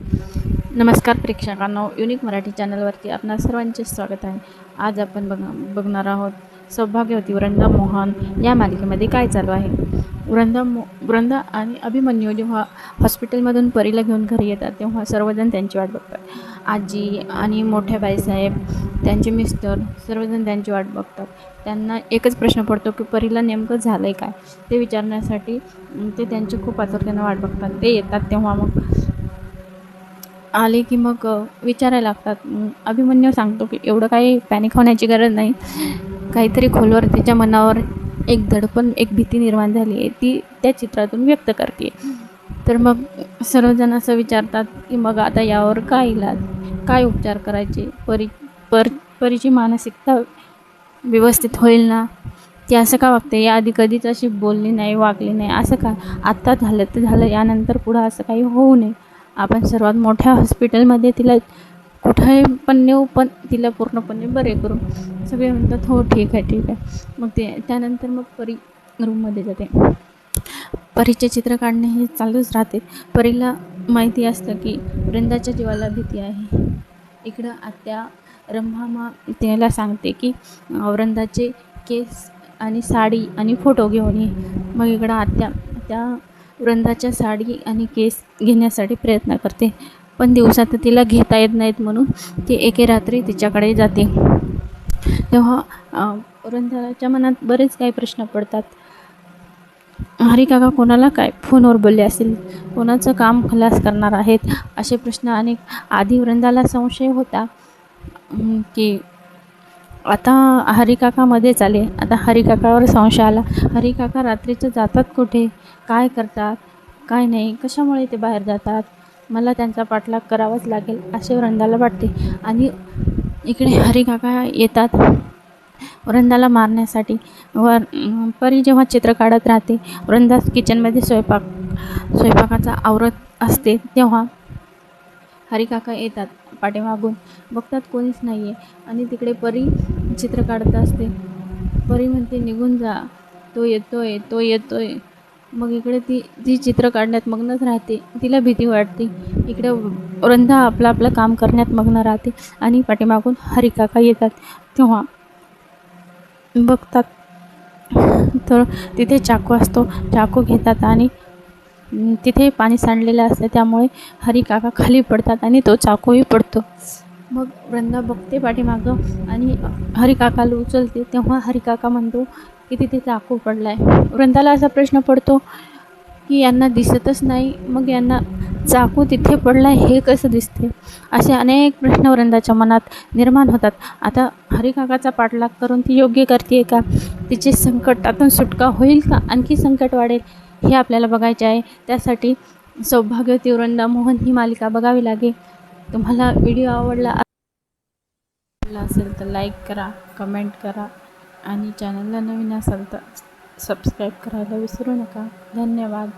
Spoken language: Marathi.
नमस्कार प्रेक्षकांनो, युनिक मराठी चॅनलवरती आपणा सर्वांचे स्वागत आहे. आज आपण बघणार आहोत सौभाग्यवती वृंदा मोहन या मालिकेमध्ये काय चालू आहे. वृंदा आणि अभिमन्यू जेव्हा हॉस्पिटलमधून परीला घेऊन घरी येतात तेव्हा सर्वजण त्यांची वाट बघतात. आजी आणि मोठ्या बाईसाहेब, त्यांचे मिस्टर सर्वजण त्यांची वाट बघतात. त्यांना एकच प्रश्न पडतो की परीला नेमकं झालं आहे काय, ते विचारण्यासाठी ते त्यांची खूप आतुरतेनं वाट बघतात. ते येतात तेव्हा मग आले की मग विचारायला लागतात. अभिमन्यू सांगतो की एवढं काही पॅनिक होण्याची गरज नाही. काहीतरी खोलवर तिच्या मनावर एक धडपण, एक भीती निर्माण झाली आहे, ती त्या चित्रातून व्यक्त करते. तर मग सर्वजण असं विचारतात की मग आता यावर काय इलाज, काय उपचार करायचे, परीची मानसिकता व्यवस्थित होईल ना, ती असं का वागते, याआधी कधीच अशी बोलली नाही, वागली नाही, असं का, आत्ता झालं तर झालं, यानंतर पुढं असं काही होऊ नये. आपण सर्वात मोठ्या हॉस्पिटलमध्ये तिला कुठे पण नेऊ, पण तिला पूर्णपणे बरे करू. सगळे म्हणतात हो ठीक आहे ठीक आहे. मग त्यानंतर मग परी रूममध्ये जाते. परीचे चित्र काढणे हे चालूच राहते. परीला माहिती असतं की वृंदाच्या जीवाला भीती आहे. इकडं आत्या रंभामा त्याला सांगते की वृंदाचे केस आणि साडी आणि फोटो घेऊन ये. मग इकडं आत्या त्या वृंदाच्या साडी आणि केस घेण्यासाठी प्रयत्न करते, पण दिवसात तिला घेता येत नाहीत म्हणून ती एके रात्री तिच्याकडे जाते. तेव्हा वृंदाच्या मनात बरेच काही प्रश्न पडतात. हरी काका कोणाला काय फोनवर बोलले असेल, कोणाचं काम खलास करणार आहेत, असे प्रश्न अनेक. आधी वृंदाला संशय होता की आता हरिकाकामध्येच आले. आता हरिकाकावर संशय आला. हरिकाका रात्रीचं जातात कुठे, काय करतात, काय नाही, कशामुळे ते बाहेर जातात, मला त्यांचा पाठलाग करावाच लागेल असे वृंदाला वाटते. आणि इकडे हरिकाका येतात वृंदाला मारण्यासाठी. परी जेव्हा चित्र काढत राहते, वृंदा किचनमध्ये स्वयंपाकाचा आवरत असते, तेव्हा हरिकाका येतात पाठीमागून. बघतात कोणीच नाही आहे आणि तिकडे परी चित्र काढत असते. परी म्हणते निघून जा, तो येतोय तो येतोय. मग इकडे ती चित्र काढण्यात मग्नच राहते. तिला भीती वाटते. इकडे वृंदा आपलं काम करण्यात मग्न राहते आणि पाठीमागून हरिकाका येतात. तेव्हा बघतात तर तिथे चाकू असतो. चाकू घेतात आणि तिथे पाणी सांडलेलं असतं, त्यामुळे हरिकाका खाली पडतात आणि तो चाकूही पडतो. मग वृंदा बघते पाठीमागं आणि हरिकाकाला उचलते. तेव्हा हरिकाका म्हणतो की तिथे चाकू पडला आहे. वृंदाला असा प्रश्न पडतो की यांना दिसतच नाही, मग यांना चाकू तिथे पडला आहे हे कसं दिसते. असे अनेक प्रश्न वृंदाच्या मनात निर्माण होतात. आता हरिकाकाचा पाठलाग करून ती योग्य करते का, तिचे संकटातून सुटका होईल का, आणखी संकट वाढेल, हे आपल्याला बघायचे आहे. त्यासाठी सौभाग्यवती वृंदा मोहन ही मालिका बघावी लागेल. तुम्हाला व्हिडिओ आवडला असेल तर लाईक करा, कमेंट करा आणि चॅनलला नवीन असाल तर सबस्क्राईब करायला विसरू नका. धन्यवाद.